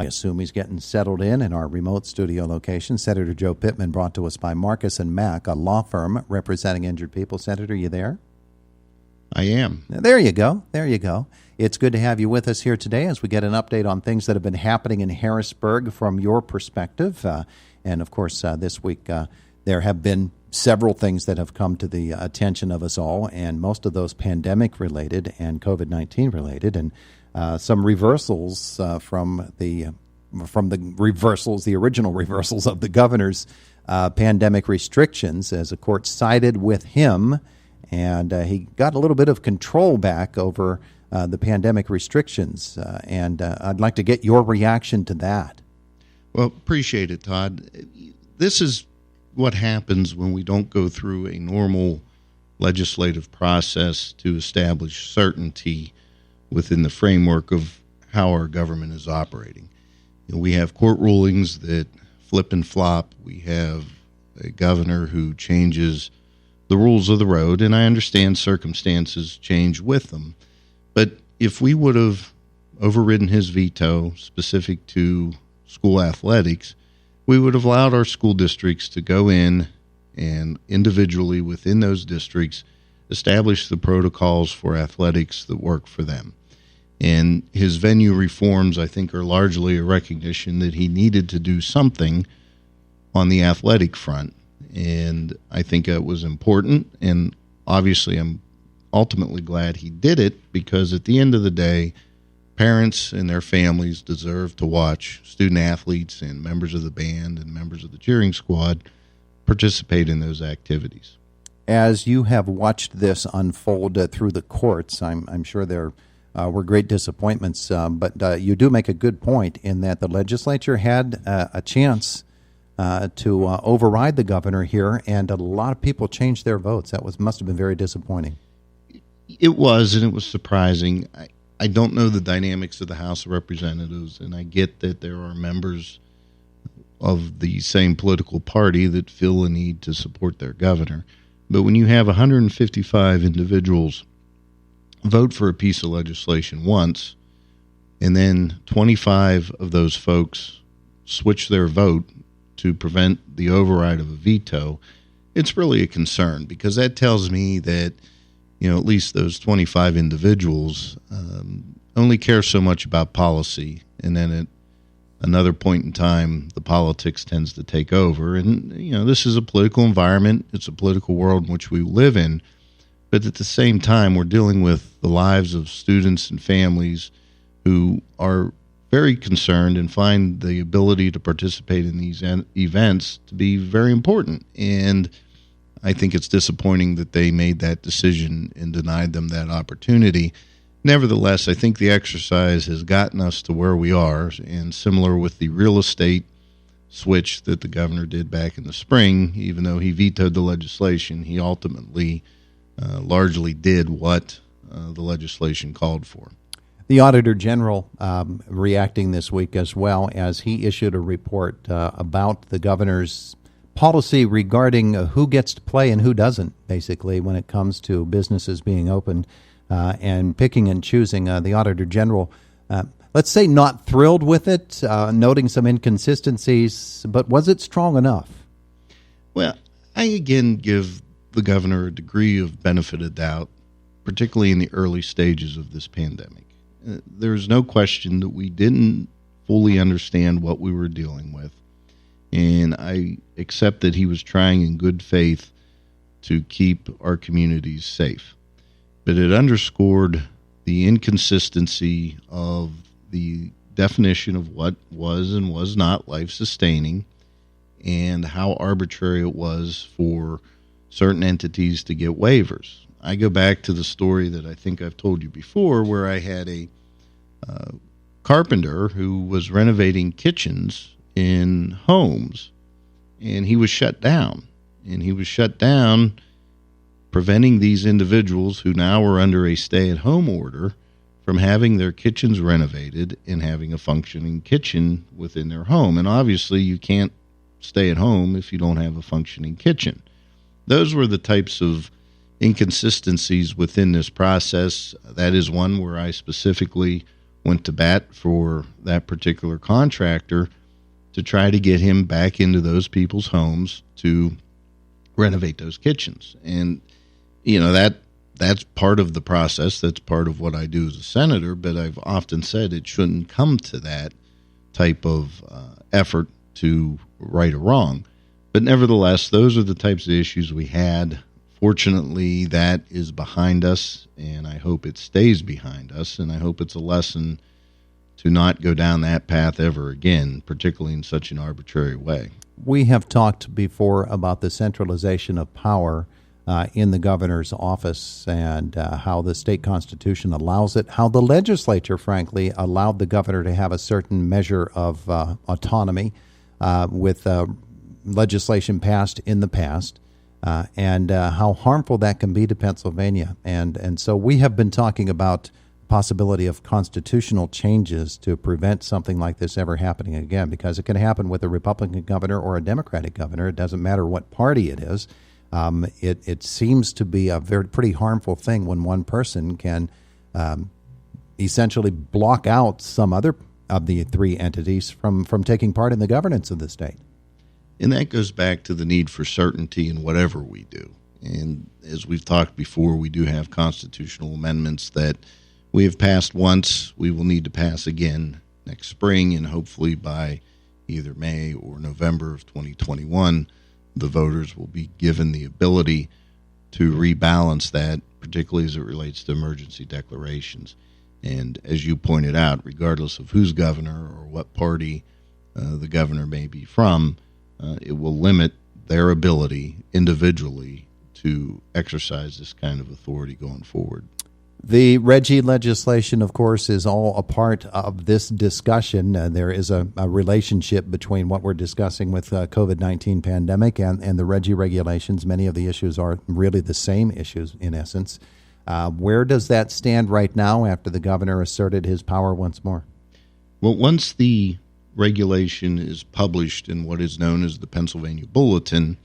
I assume he's getting settled in our remote studio location. Senator Joe Pittman, brought to us by Marcus and Mack, a law firm representing injured people. Senator, you there? I am. There you go. There you go. It's good to have you with us here today as we get an update on things that have been happening in Harrisburg from your perspective. And, of course, this week there have been several things that have come to the attention of us all, and most of those pandemic-related and COVID-19 related, and some reversals from the reversals, the original reversals of the governor's pandemic restrictions, as a court sided with him, and he got a little bit of control back over the pandemic restrictions, and I'd like to get your reaction to that. Well, appreciate it, Todd. This is what happens when we don't go through a normal legislative process to establish certainty within the framework of how our government is operating. You know, we have court rulings that flip and flop. We have a governor who changes the rules of the road, and I understand circumstances change with them. But if we would have overridden his veto specific to school athletics, we would have allowed our school districts to go in and individually within those districts establish the protocols for athletics that work for them. And his venue reforms, I think, are largely a recognition that he needed to do something on the athletic front. And I think it was important. And obviously, I'm ultimately glad he did it, because at the end of the day, parents and their families deserve to watch student athletes and members of the band and members of the cheering squad participate in those activities. As you have watched this unfold through the courts, I'm sure there were great disappointments, but you do make a good point in that the legislature had a chance to override the governor here, and a lot of people changed their votes. That must have been very disappointing. It was, and it was surprising. I don't know the dynamics of the House of Representatives, and I get that there are members of the same political party that feel a need to support their governor. But when you have 155 individuals vote for a piece of legislation once, and then 25 of those folks switch their vote to prevent the override of a veto, it's really a concern, because that tells me that, you know, at least those 25 individuals only care so much about policy, and then at another point in time, the politics tends to take over. And, you know, this is a political environment. It's a political world in which we live in. But at the same time, we're dealing with the lives of students and families who are very concerned and find the ability to participate in these events to be very important. And I think it's disappointing that they made that decision and denied them that opportunity. Nevertheless, I think the exercise has gotten us to where we are, and similar with the real estate switch that the governor did back in the spring, even though he vetoed the legislation, he ultimately largely did what the legislation called for. The Auditor General reacting this week as well, as he issued a report about the governor's policy regarding who gets to play and who doesn't, basically, when it comes to businesses being open and picking and choosing. The Auditor General, let's say, not thrilled with it, noting some inconsistencies, but was it strong enough? Well, I again give the governor a degree of benefit of doubt, particularly in the early stages of this pandemic. There's no question that we didn't fully understand what we were dealing with, and I accept that he was trying in good faith to keep our communities safe. But it underscored the inconsistency of the definition of what was and was not life-sustaining, and how arbitrary it was for certain entities to get waivers. I go back to the story that I think I've told you before, where I had a carpenter who was renovating kitchens in homes, and he was shut down. And he was shut down, preventing these individuals who now were under a stay-at-home order from having their kitchens renovated and having a functioning kitchen within their home. And obviously you can't stay at home if you don't have a functioning kitchen. Those were the types of inconsistencies within this process. That is one where I specifically went to bat for that particular contractor to try to get him back into those people's homes to renovate those kitchens. And, that's part of the process. That's part of what I do as a senator, but I've often said it shouldn't come to that type of effort to right a wrong. But nevertheless, those are the types of issues we had. Fortunately, that is behind us, and I hope it stays behind us, and I hope it's a lesson to not go down that path ever again, particularly in such an arbitrary way. We have talked before about the centralization of power in the governor's office and how the state constitution allows it, how the legislature, frankly, allowed the governor to have a certain measure of autonomy with legislation passed in the past, and how harmful that can be to Pennsylvania. And so we have been talking about possibility of constitutional changes to prevent something like this ever happening again, because it can happen with a Republican governor or a Democratic governor. It doesn't matter what party it is. It seems to be a pretty harmful thing when one person can essentially block out some other of the three entities from taking part in the governance of the state. And that goes back to the need for certainty in whatever we do. And as we've talked before, we do have constitutional amendments that we have passed once. We will need to pass again next spring, and hopefully by either May or November of 2021, the voters will be given the ability to rebalance that, particularly as it relates to emergency declarations. And as you pointed out, regardless of who's governor or what party the governor may be from, it will limit their ability individually to exercise this kind of authority going forward. The RGGI legislation, of course, is all a part of this discussion. There is a relationship between what we're discussing with COVID-19 pandemic and the RGGI regulations. Many of the issues are really the same issues in essence. Where does that stand right now after the governor asserted his power once more? Well, once the regulation is published in what is known as the Pennsylvania Bulletin,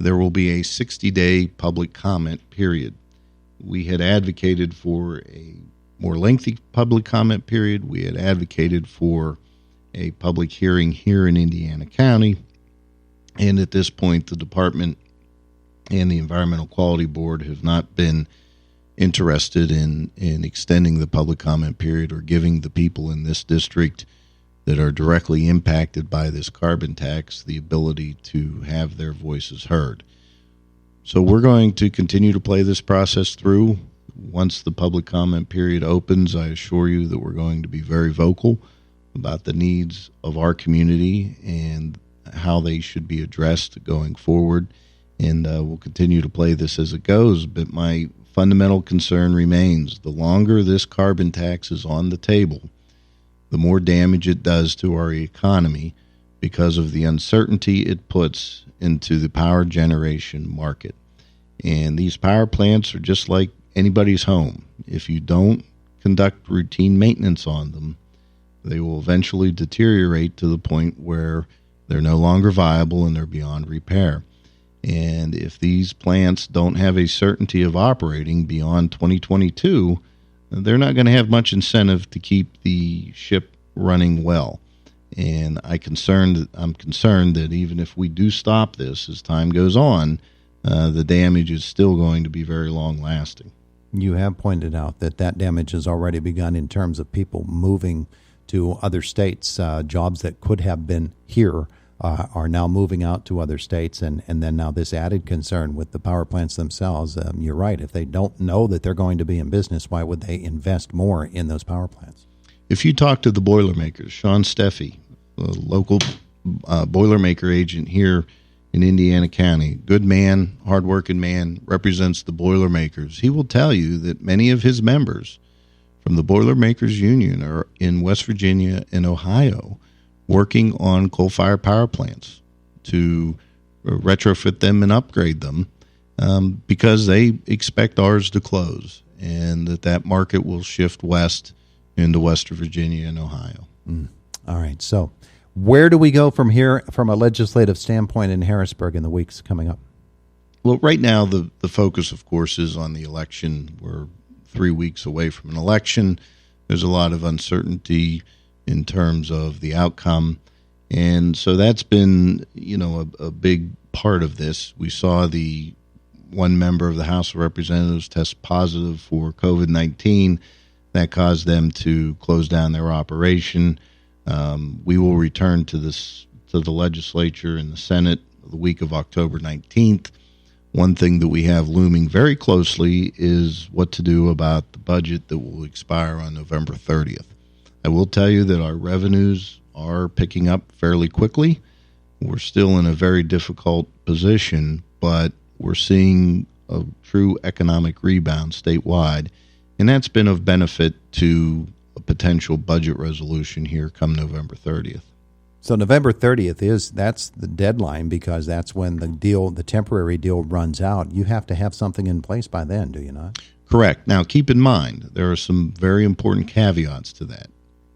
there will be a 60-day public comment period. We had advocated for a more lengthy public comment period. We had advocated for a public hearing here in Indiana County. And at this point, the department and the Environmental Quality Board have not been interested in extending the public comment period or giving the people in this district that are directly impacted by this carbon tax the ability to have their voices heard. So we're going to continue to play this process through. Once the public comment period opens, I assure you that we're going to be very vocal about the needs of our community and how they should be addressed going forward. And we'll continue to play this as it goes. But my fundamental concern remains, the longer this carbon tax is on the table, the more damage it does to our economy because of the uncertainty it puts into the power generation market. And these power plants are just like anybody's home. If you don't conduct routine maintenance on them, they will eventually deteriorate to the point where they're no longer viable and they're beyond repair. And if these plants don't have a certainty of operating beyond 2022, they're not going to have much incentive to keep the ship running well. And I'm concerned that even if we do stop this as time goes on, the damage is still going to be very long-lasting. You have pointed out that damage has already begun in terms of people moving to other states. Jobs that could have been here are now moving out to other states, and then now this added concern with the power plants themselves. You're right. If they don't know that they're going to be in business, why would they invest more in those power plants? If you talk to the Boilermakers, Sean Steffi, the local Boilermaker agent here in Indiana County, good man, hardworking man, represents the Boilermakers, he will tell you that many of his members from the Boilermakers Union are in West Virginia and Ohio working on coal-fired power plants to retrofit them and upgrade them because they expect ours to close and that market will shift west into West Virginia and Ohio. All right. So where do we go from here from a legislative standpoint in Harrisburg in the weeks coming up? Well, right now the focus, of course, is on the election. We're 3 weeks away from an election. There's a lot of uncertainty in terms of the outcome. And so that's been, a big part of this. We saw the one member of the House of Representatives test positive for COVID-19. That caused them to close down their operation. We will return to the legislature and the Senate the week of October 19th. One thing that we have looming very closely is what to do about the budget that will expire on November 30th. I will tell you that our revenues are picking up fairly quickly. We're still in a very difficult position, but we're seeing a true economic rebound statewide, and that's been of benefit to a potential budget resolution here come November 30th. So November 30th that's the deadline, because that's when the temporary deal runs out. You have to have something in place by then, do you not? Correct. Now, keep in mind, there are some very important caveats to that.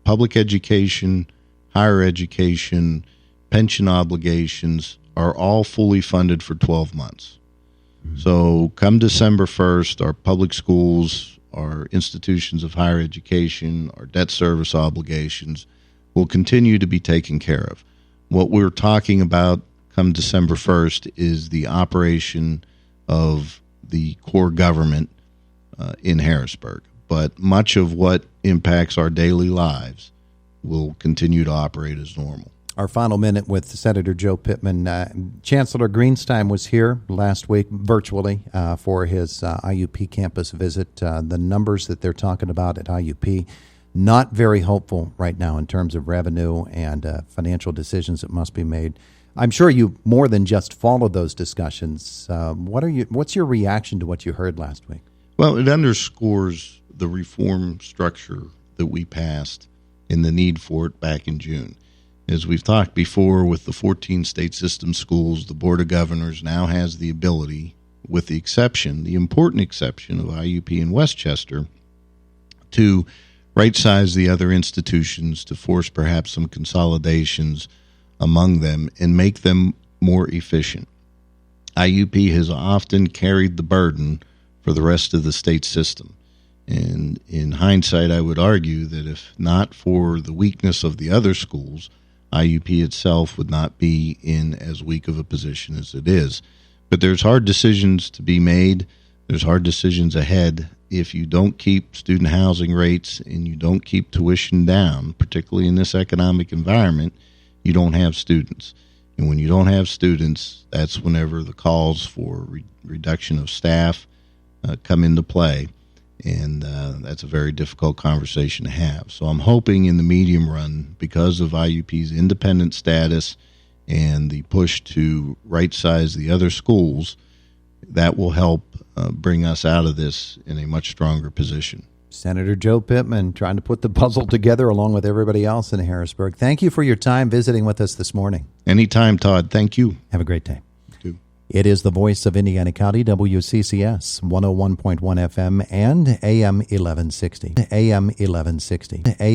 Public education, higher education, pension obligations are all fully funded for 12 months. Mm-hmm. So come December 1st, our public schools, our institutions of higher education, our debt service obligations will continue to be taken care of. What we're talking about come December 1st is the operation of the core government in Harrisburg. But much of what impacts our daily lives will continue to operate as normal. Our final minute with Senator Joe Pittman. Chancellor Greenstein was here last week virtually for his IUP campus visit. The numbers that they're talking about at IUP, not very hopeful right now in terms of revenue and financial decisions that must be made. I'm sure you more than just followed those discussions. What's your reaction to what you heard last week? Well, it underscores the reform structure that we passed and the need for it back in June. As we've talked before, with the 14 state system schools, the Board of Governors now has the ability, with the important exception of IUP in Westchester, to right-size the other institutions, to force perhaps some consolidations among them and make them more efficient. IUP has often carried the burden for the rest of the state system. And in hindsight, I would argue that if not for the weakness of the other schools, IUP itself would not be in as weak of a position as it is. But there's hard decisions to be made. There's hard decisions ahead. If you don't keep student housing rates and you don't keep tuition down, particularly in this economic environment, you don't have students. And when you don't have students, that's whenever the calls for reduction of staff come into play. And that's a very difficult conversation to have. So I'm hoping in the medium run, because of IUP's independent status and the push to right-size the other schools, that will help bring us out of this in a much stronger position. Senator Joe Pittman trying to put the puzzle together along with everybody else in Harrisburg. Thank you for your time visiting with us this morning. Anytime, Todd. Thank you. Have a great day. It is the voice of Indiana County, WCCS, 101.1 FM and AM 1160. AM 1160.